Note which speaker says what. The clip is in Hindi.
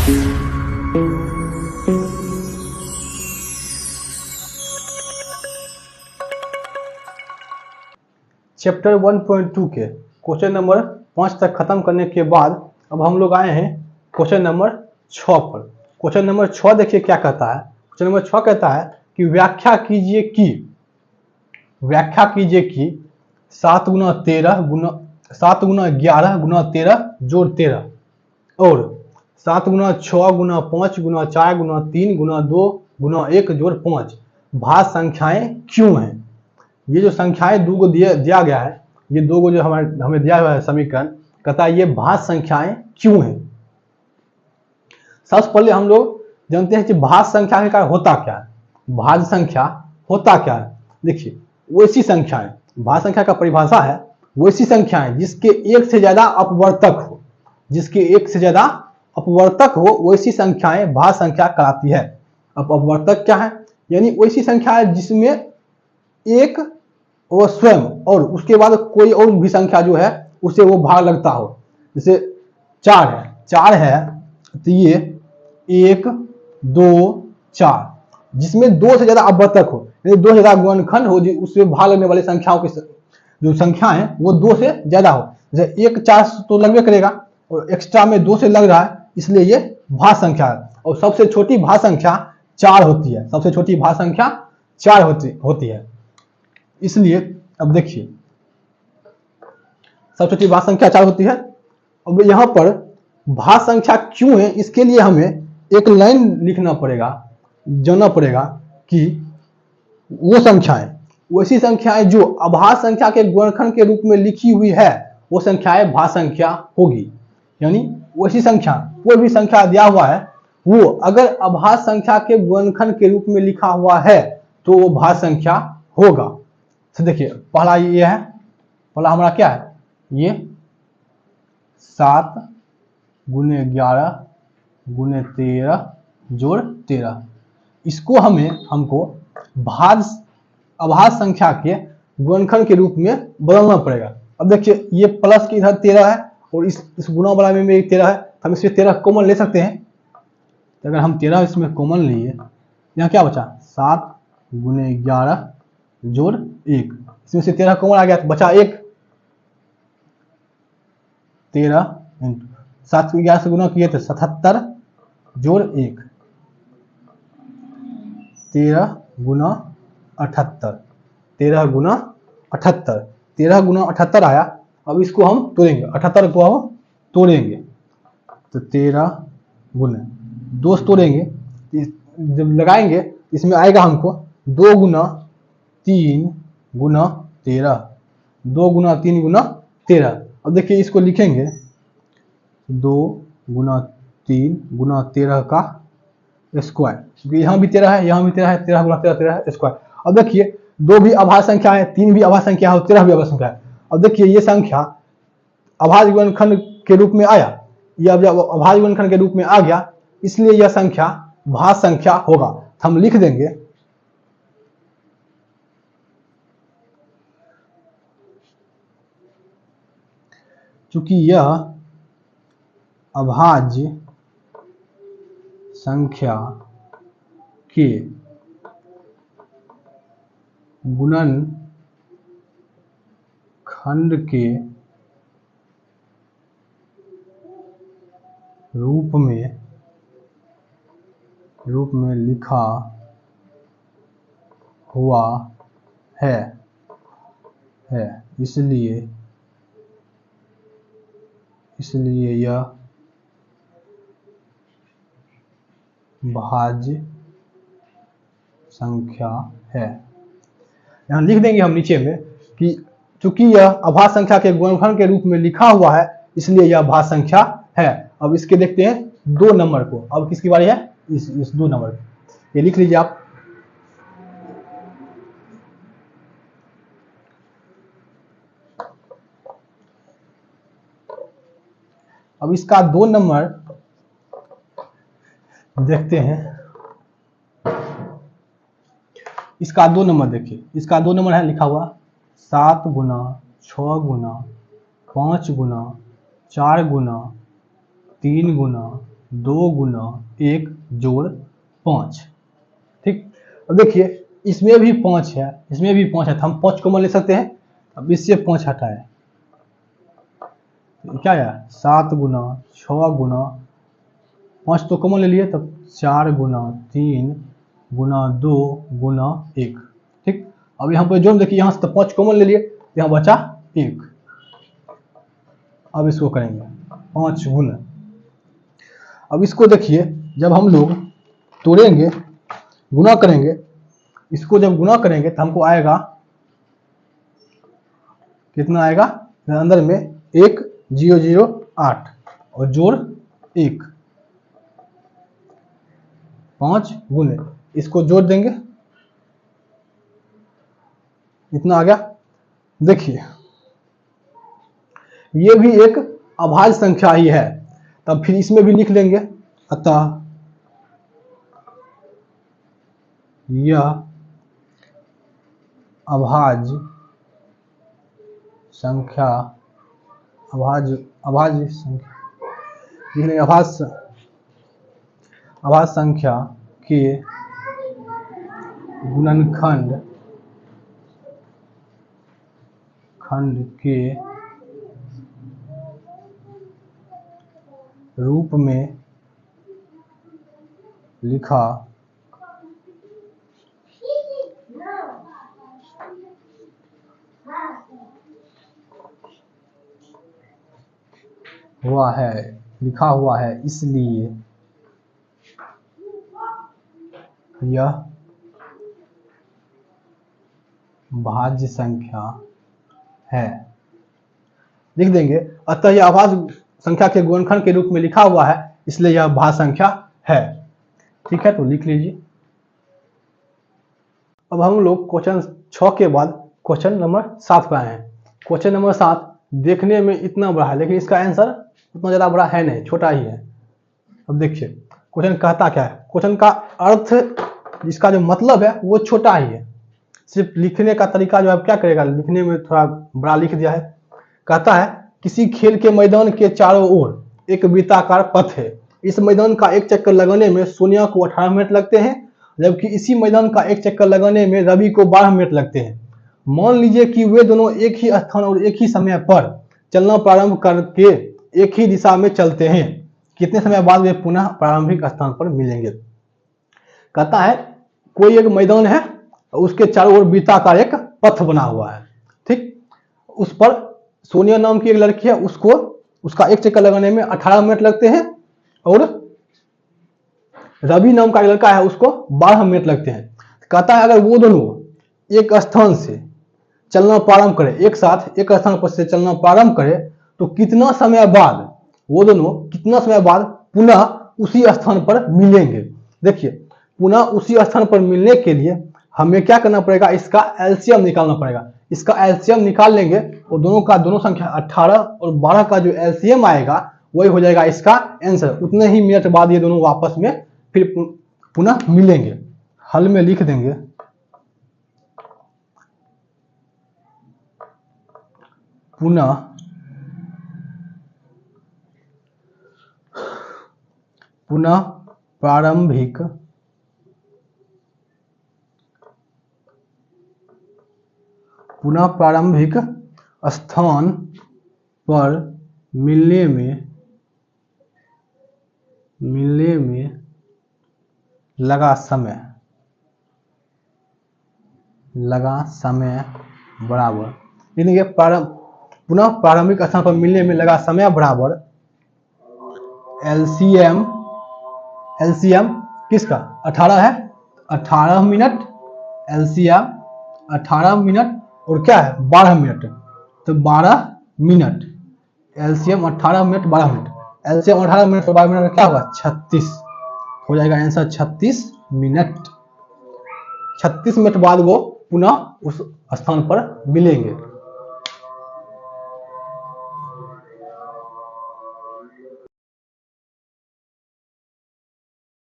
Speaker 1: चैप्टर 1.2 के क्वेश्चन नंबर 5 तक खत्म करने के बाद अब हम लोग आए हैं क्वेश्चन नंबर 6 पर। क्वेश्चन नंबर 6 देखिए क्या कहता है। क्वेश्चन नंबर 6 कहता है कि व्याख्या कीजिए कि 7 गुना 11 गुना 13 जोड़ 13 और 7 गुना 6 गुना 5 गुना 4 गुना 3 गुना 2 गुना 1 जोड़ 5 भाज्य संख्याएं क्यों हैं। ये जो संख्याएं दो को दिया गया है, ये दो को जो हमें दिया हुआ है समीकरण, कहता है ये भाज्य संख्याएं क्यों हैं। सबसे पहले हम लोग जानते हैं कि भाज्य संख्या का होता क्या है। भाज्य संख्या होता क्या है, देखिए वैसी संख्याएं, भाज्य संख्या का परिभाषा है वैसी संख्याएं जिसके एक से ज्यादा अपवर्तक हो, जिसके एक से ज्यादा अपवर्तक हो वैसी संख्याएं भाज्य संख्या कहलाती है। अब अपवर्तक क्या है, यानी वैसी संख्या है जिसमें एक वो स्वयं और उसके बाद कोई और भी संख्या जो है उसे वो भाग लगता हो। जैसे 4 है तो ये 1 2 4 जिसमें 2 से ज्यादा अपवर्तक हो, यानी 2 से ज्यादा गुणनखंड हो, उससे भाग लगने वाली संख्याओं की जो संख्या है वो 2 से ज्यादा हो। जैसे 1 4 तो लगभग करेगा और एक्स्ट्रा में 2 से लग रहा है, इसलिए ये भाज्य संख्या है। और सबसे छोटी भाज्य संख्या 4 होती है, सबसे छोटी भाज्य संख्या 4 होती है। इसलिए अब देखिए सबसे छोटी भाज्य संख्या 4 होती है। अब यहाँ पर भाज्य संख्या क्यों है, इसके लिए हमें एक लाइन लिखना पड़ेगा, जानना पड़ेगा कि वो संख्याएं, वैसी संख्याएं जो अभाज्य संख्या के गुणनखंड के रूप में लिखी हुई है वो संख्याएं भाज्य संख्या होगी। यानी वैसी संख्या, कोई भी संख्या दिया हुआ है वो अगर अभाज्य संख्या के गुणनखंड के रूप में लिखा हुआ है तो वो भाज्य संख्या होगा। तो देखिए पहला ये है, पहला हमारा क्या है, ये 7 गुने 11 गुने 13 जोड़ 13, इसको हमको अभाज्य संख्या के गुणनखंड के रूप में बदलना पड़ेगा। अब देखिए ये प्लस की इधर 13 है और इस गुणा वाला में भी 13 है, हम इसमें 13 कॉमन ले सकते हैं। तो अगर हम 13 इसमें कॉमन लिए, यहाँ क्या बचा 7 गुने 11 जोड़ 1, इसमें से 13 कॉमन आ गया तो बचा 1। 13 7 को 11 से गुना किए तो 77 जोड़ 1, 13 गुना 78, 13 गुना 78, 13 गुना 78 आया। अब इसको हम तोड़ेंगे, 78 को हम तोड़ेंगे तो 13 गुना 2 से तोड़ेंगे, जब लगाएंगे इसमें आएगा हमको 2 गुना 3 गुना 13, 2 गुना 3 गुना 13। अब देखिए इसको लिखेंगे 2 गुना 3 गुना 13 का स्क्वायर, क्योंकि यहाँ भी 13 है, यहाँ भी 13 है, 13 गुना 13 13 स्क्वायर। अब देखिए 2 भी अभाज्य संख्या है, 3 भी अभाज्य संख्या है और 13 भी अभाज्य संख्या है। अब देखिए ये संख्या अभाज्य गुणनखंड के रूप में आया, ये अब जब अभाज्य गुणनखंड के रूप में आ गया इसलिए यह संख्या भाज्य संख्या होगा। हम लिख देंगे चूंकि यह अभाज्य संख्या के गुणनखंड के रूप में लिखा हुआ है इसलिए यह भाज्य संख्या है। यहाँ लिख देंगे हम नीचे में कि चूंकि यह अभाज्य संख्या के गुणनखंड के रूप में लिखा हुआ है इसलिए यह भाज्य संख्या है। अब इसके देखते हैं 2 नंबर को। अब किसकी बारी है, इस 2 नंबर की, ये लिख लीजिए आप। अब इसका 2 नंबर देखते हैं। इसका 2 नंबर देखिए, इसका 2 नंबर है लिखा हुआ 7 गुना 6 गुना 5 गुना 4 गुना 3 गुना 2 गुना 1 जोड़ 5। ठीक, अब देखिए इसमें भी 5 है, इसमें भी 5 है, तो हम 5 कॉमन ले सकते हैं। अब इससे 5 हटाए तो क्या है 7 गुना 6 गुना 5 तो कॉमन ले लिए, तब 4 गुना 3 गुना 2 गुना 1। ठीक, अब यहाँ पर जोड़ देखिए, यहाँ से तो 5 कॉमन ले लिए, यहाँ बचा 1। अब इसको करेंगे 5 गुना। अब इसको देखिए जब हम लोग तोड़ेंगे गुना करेंगे, इसको जब गुना करेंगे तो हमको आएगा कितना आएगा, अंदर में 1008 और जोड़ 1 5 गुने, इसको जोड़ देंगे इतना आ गया। देखिए ये भी एक अभाज्य संख्या ही है, तब फिर इसमें भी लिख लेंगे, अतः यह अभाज्य संख्या, अभाज्य संख्या लिख लेंगे, अभाज्य संख्या के गुणनखंड के रूप में लिखा हुआ है, इसलिए यह भाज्य संख्या है। लिख देंगे, अतः यह अभाज्य संख्या के गुणनखंड के रूप में लिखा हुआ है, इसलिए यह भाज्य संख्या है। ठीक है, तो लिख लीजिए। अब हम लोग क्वेश्चन 6 के बाद क्वेश्चन नंबर 7 पर आए हैं। क्वेश्चन नंबर 7 देखने में इतना बड़ा है, लेकिन इसका आंसर उतना ज़्यादा बड़ा है नहीं, छोटा ही है। अब देखिए क्वेश्चन कहता क्या है, क्वेश्चन का अर्थ, इसका जो मतलब है वो छोटा ही है, सिर्फ लिखने का तरीका जो है क्या करेगा, लिखने में थोड़ा बड़ा लिख दिया है। कहता है किसी खेल के मैदान के चारों ओर एक वृत्ताकार पथ है, इस मैदान का एक चक्कर लगाने में सोनिया को 18 मिनट लगते हैं, जबकि इसी मैदान का एक चक्कर लगाने में रवि को 12 मिनट लगते हैं। मान लीजिए कि वे दोनों एक ही स्थान और एक ही समय पर चलना प्रारंभ करके एक ही दिशा में चलते हैं, कितने समय बाद वे पुनः प्रारंभिक स्थान पर मिलेंगे। कहता है कोई एक मैदान है, उसके चारों ओर वृत्ताकार एक पथ बना हुआ है। ठीक, उस पर सोनिया नाम की एक लड़की है, उसको उसका एक चक्कर लगाने में 18 मिनट लगते हैं, और रवि नाम का एक लड़का है, उसको 12 मिनट लगते हैं। कहता है अगर वो दोनों एक स्थान से चलना प्रारंभ करें, एक साथ एक स्थान पर से चलना प्रारंभ करें, तो कितना समय बाद वो दोनों पुनः उसी स्थान पर मिलेंगे। देखिए पुनः उसी स्थान पर मिलने के लिए हमें क्या करना पड़ेगा, इसका एलसीएम निकालना पड़ेगा। इसका एलसीएम निकाल लेंगे और दोनों संख्या 18 और 12 का जो एलसीएम आएगा वही हो जाएगा इसका आंसर। उतने ही मिनट बाद ये दोनों आपस में फिर पुनः मिलेंगे। हल में लिख देंगे पुनः प्रारंभिक स्थान पर मिलने में लगा समय बराबर, यानी पुनः प्रारंभिक स्थान पर मिलने में लगा समय बराबर एलसीएम किसका 18 है, 18 मिनट, एलसीएम 18 मिनट और क्या है 12 मिनट, तो 12 minute, LCM 18 minute 12 minute, LCM 18 minute और 12 मिनट क्या होगा 36 हो जाएगा आंसर 36 मिनट। 36 मिनट बाद वो पुनः उस स्थान पर मिलेंगे।